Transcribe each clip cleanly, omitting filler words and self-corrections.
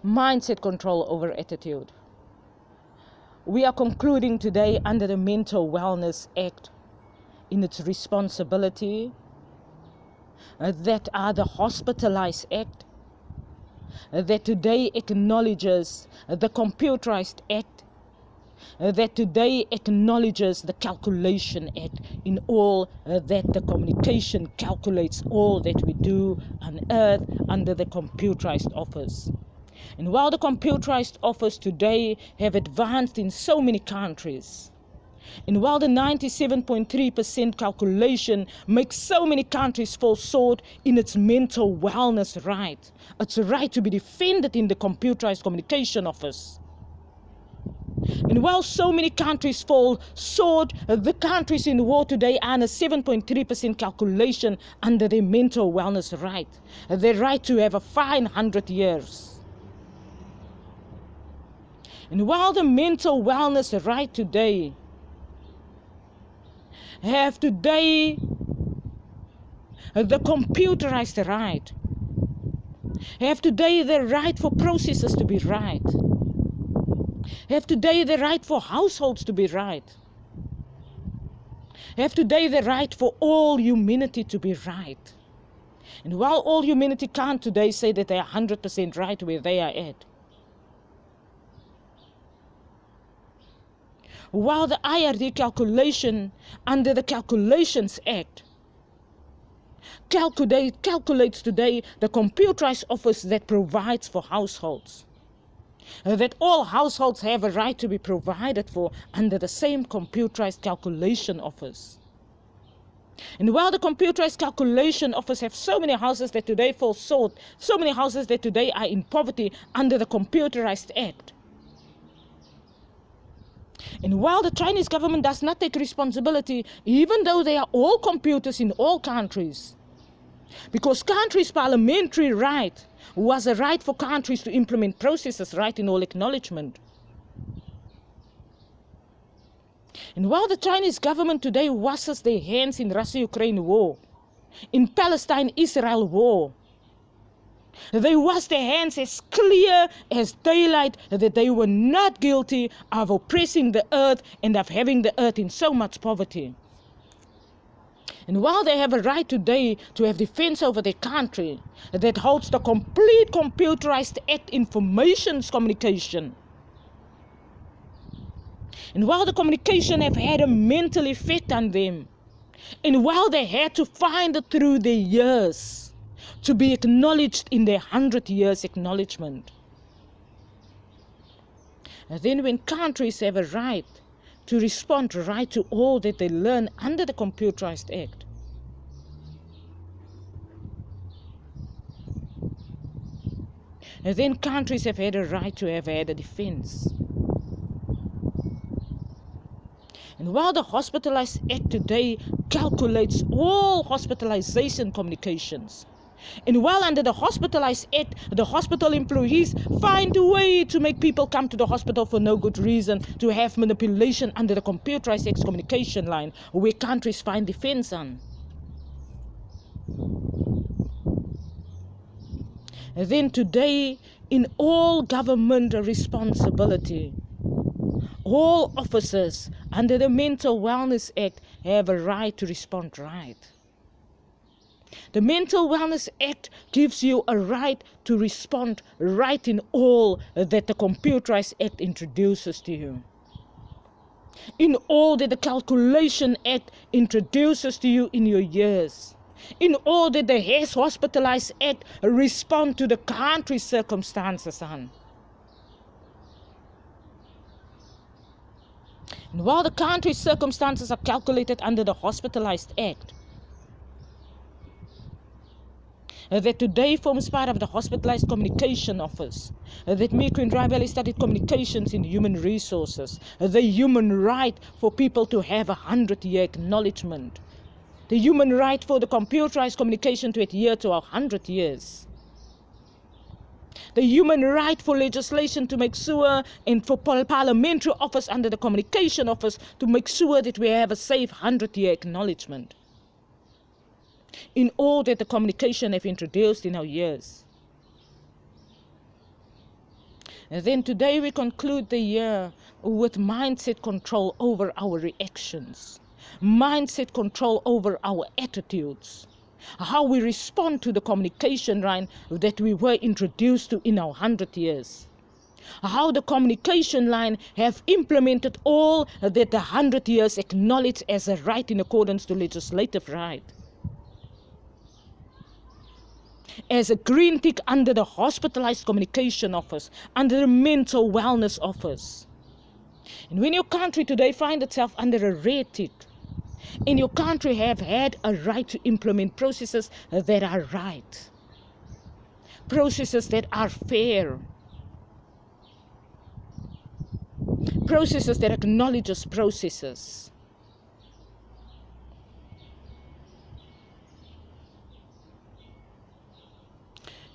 mindset control over attitude. We are concluding today under the Mental Wellness Act in its responsibility that are the Hospitalized Act, that today acknowledges the Computerized Act, that today acknowledges the Calculation Act in all that the communication calculates all that we do on earth under the Computerized Office. And while the Computerized Office today have advanced in so many countries, and while the 97.3% calculation makes so many countries fall short in its mental wellness right, its right to be defended in the Computerized Communication Office. And while so many countries fall short, the countries in war today earn a 7.3% calculation under their mental wellness right, their right to have a fine 100 years. And while the mental wellness right today have today the computerized right, have today the right for processes to be right, have today the right for households to be right, have today the right for all humanity to be right. And while all humanity can't today say that they are 100% right where they are at, while the IRD calculation under the Calculations Act calculates today the computerized office that provides for households, that all households have a right to be provided for under the same computerized calculation office. And while the computerized calculation office have so many houses that today fall short, so many houses that today are in poverty under the Computerized Act, and while the Chinese government does not take responsibility, even though they are all computers in all countries, because countries' parliamentary right was a right for countries to implement processes right in all acknowledgement. And while the Chinese government today washes their hands in Russia-Ukraine war, in Palestine-Israel war, they washed their hands as clear as daylight that they were not guilty of oppressing the earth and of having the earth in so much poverty. And while they have a right today to have defense over their country that holds the complete computerized act information's communication, and while the communication have had a mental effect on them, and while they had to find it through their years, to be acknowledged in their 100 years acknowledgement. And then when countries have a right to respond right to all that they learn under the Computerized Act, and then countries have had a right to have had a defense. And while the Hospitalized Act today calculates all hospitalization communications, and while under the Hospitalized Act, the hospital employees find a way to make people come to the hospital for no good reason, to have manipulation under the Computerized Act's communication line, where countries find defense on. And then today, in all government responsibility, all officers under the Mental Wellness Act have a right to respond right. The Mental Wellness Act gives you a right to respond right in all that the Computerized Act introduces to you, in all that the Calculation Act introduces to you in your years, in all that the Hospitalized Act respond to the country's circumstances on. And while the country's circumstances are calculated under the Hospitalized Act, that today forms part of the Hospitalized Communication Office, that me, Queen Ribea, studied communications in human resources, the human right for people to have a 100-year acknowledgement, the human right for the computerized communication to adhere to our 100 years, the human right for legislation to make sure, and for parliamentary office under the Communication Office to make sure that we have a safe 100-year acknowledgement in all that the communication have introduced in our years. And then today we conclude the year with mindset control over our reactions, mindset control over our attitudes, how we respond to the communication line that we were introduced to in our 100 years. How the communication line have implemented all that the 100 years acknowledged as a right in accordance to legislative right. As a green tick under the Hospitalized Communication Office, under the Mental Wellness Office. And when your country today finds itself under a red tick, and your country have had a right to implement processes that are right, processes that are fair, processes that acknowledges processes.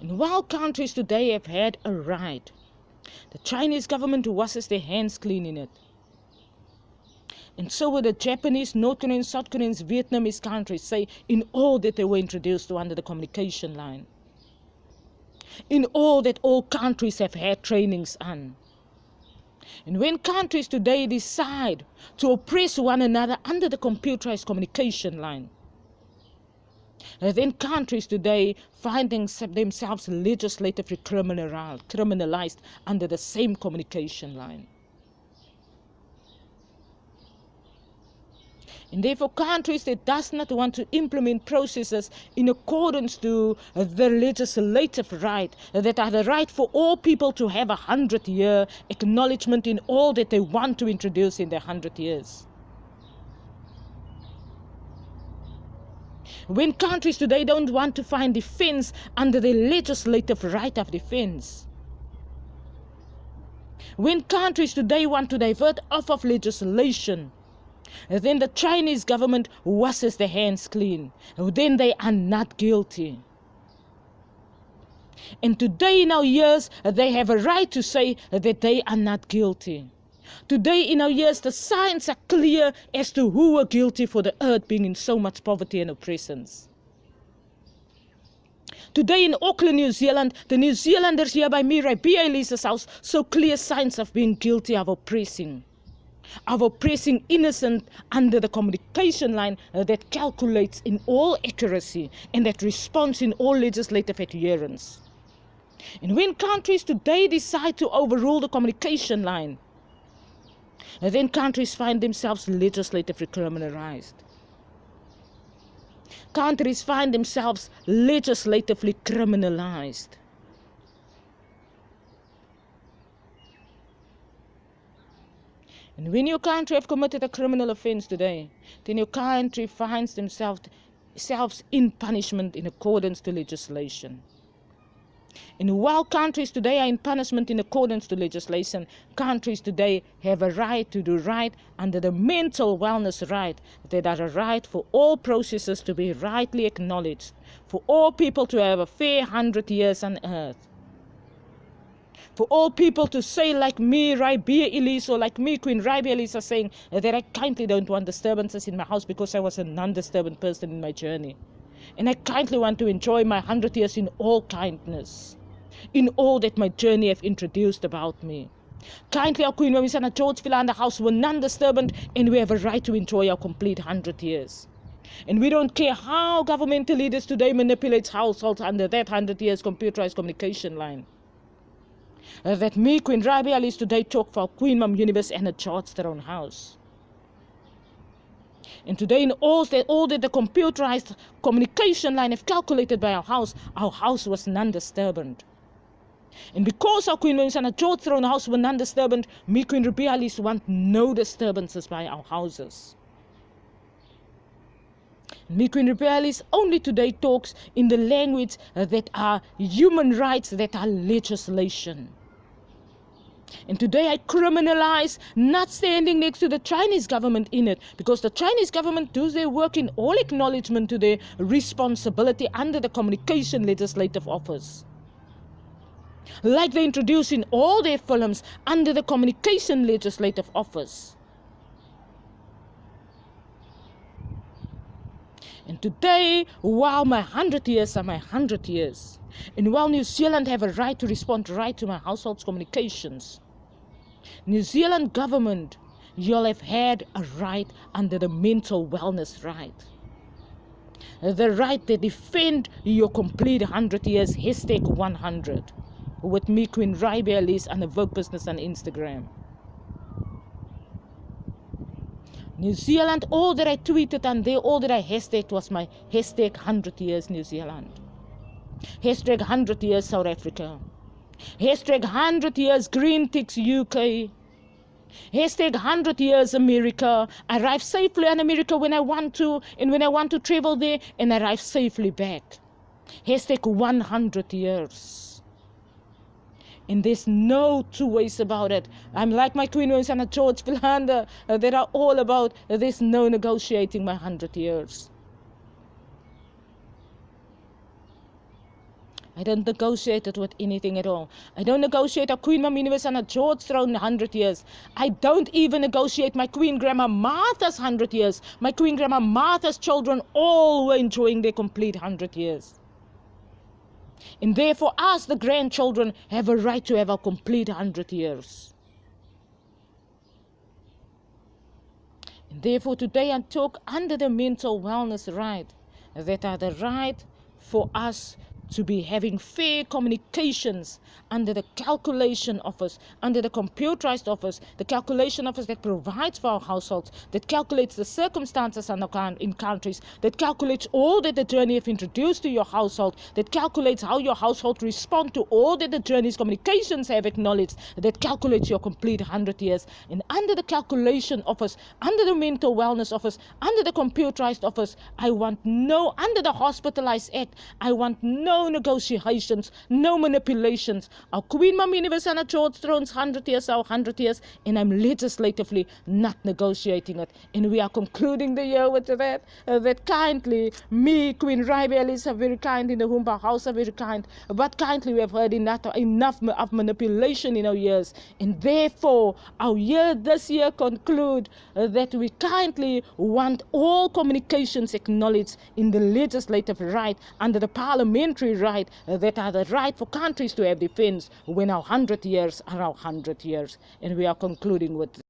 And while countries today have had a right, the Chinese government washes their hands clean in it. And so were the Japanese, North Koreans, South Koreans, Vietnamese countries, say, in all that they were introduced to under the communication line. In all that all countries have had trainings on. And when countries today decide to oppress one another under the computerized communication line, then countries today find themselves legislatively criminalized under the same communication line. And therefore countries that does not want to implement processes in accordance to the legislative right, that are the right for all people to have 100-year acknowledgement in all that they want to introduce in their 100 years. When countries today don't want to find defense under the legislative right of defense. When countries today want to divert off of legislation, then the Chinese government washes their hands clean. Then they are not guilty. And today in our years, they have a right to say that they are not guilty. Today in our years, the signs are clear as to who were guilty for the earth being in so much poverty and oppressions. Today in Auckland, New Zealand, the New Zealanders here by me, Ribea, Elise's house, saw clear signs of being guilty of oppressing innocent under the communication line that calculates in all accuracy and that responds in all legislative adherence. And when countries today decide to overrule the communication line, then countries find themselves legislatively criminalized. Countries find themselves legislatively criminalized. And when your country have committed a criminal offense today, then your country finds themselves in punishment in accordance to legislation. And while countries today are in punishment in accordance to legislation, countries today have a right to do right under the mental wellness right, that are a right for all processes to be rightly acknowledged, for all people to have a fair 100 years on earth. For all people to say like me, Ribea, Elise, or like me, Queen Ribea, Elise, are saying that I kindly don't want disturbances in my house because I was a non-disturbant person in my journey. And I kindly want to enjoy my 100 years in all kindness, in all that my journey have introduced about me. Kindly, our Queen, when we send a George Villa in the house, we're non-disturbant and we have a right to enjoy our complete 100 years. And we don't care how governmental leaders today manipulate households under that 100 years computerized communication line. That me, Queen Ribea, Elise, today talk for our Queen Mum Universe and a Georgetown house. And today in all that the computerized communication line have calculated by our house was non-disturbant. And because our Queen Mum and a Georgetown house were non-disturbant, me, Queen Ribea, Elise, want no disturbances by our houses. Me, Queen Ribea, Elise, only today talks in the language that are human rights, that are legislation. And today I criminalize not standing next to the Chinese government in it, because the Chinese government does their work in all acknowledgement to their responsibility under the Communication Legislative Office. Like they introduce in all their films under the Communication Legislative Office. And today, while my 100 years are my 100 years, And while New Zealand have a right to respond right to my household's communications, New Zealand government, you'll have had a right under the mental wellness right. The right to defend your complete 100 years, #100. With me, Queen Ribea, Elise, and the Vogue Business on Instagram. New Zealand, all that I tweeted and there, all that I hashtagged was my #100 years New Zealand. #100 years South Africa. #100 years Green Ticks UK. #100 years America. Arrive safely in America when I want to, and when I want to travel there, and arrive safely back. #100 years. And there's no two ways about it. I'm like my Queen Rose and George Philander. That are all about, there's no negotiating my 100 years. I don't negotiate it with anything at all. I don't negotiate a Queen Mum Universe and a George throne 100 years. I don't even negotiate my Queen Grandma Martha's 100 years. My Queen Grandma Martha's children all were enjoying their complete 100 years. And therefore, us, the grandchildren, have a right to have a complete 100 years. And therefore, today I talk under the mental wellness right, that are the right for us to be having fair communications under the calculation office, under the computerized office, the calculation office that provides for our households, that calculates the circumstances in countries, that calculates all that the journey have introduced to your household, that calculates how your household respond to all that the journey's communications have acknowledged, that calculates your complete 100 years. And under the calculation office, under the mental wellness office, under the computerized office, under the Hospitalized Act, I want no negotiations, no manipulations. Our Queen Mum Universe and our George Throne's 100 years, our 100 years, and I'm legislatively not negotiating it. And we are concluding the year with that kindly, me, Queen Ribea, Elise, are very kind, in the Humba House are very kind, but kindly we have heard enough of manipulation in our years. And therefore, our year this year conclude that we kindly want all communications acknowledged in the legislative right, under the parliamentary right, that are the right for countries to have defense when our 100 years are our 100 years. And we are concluding with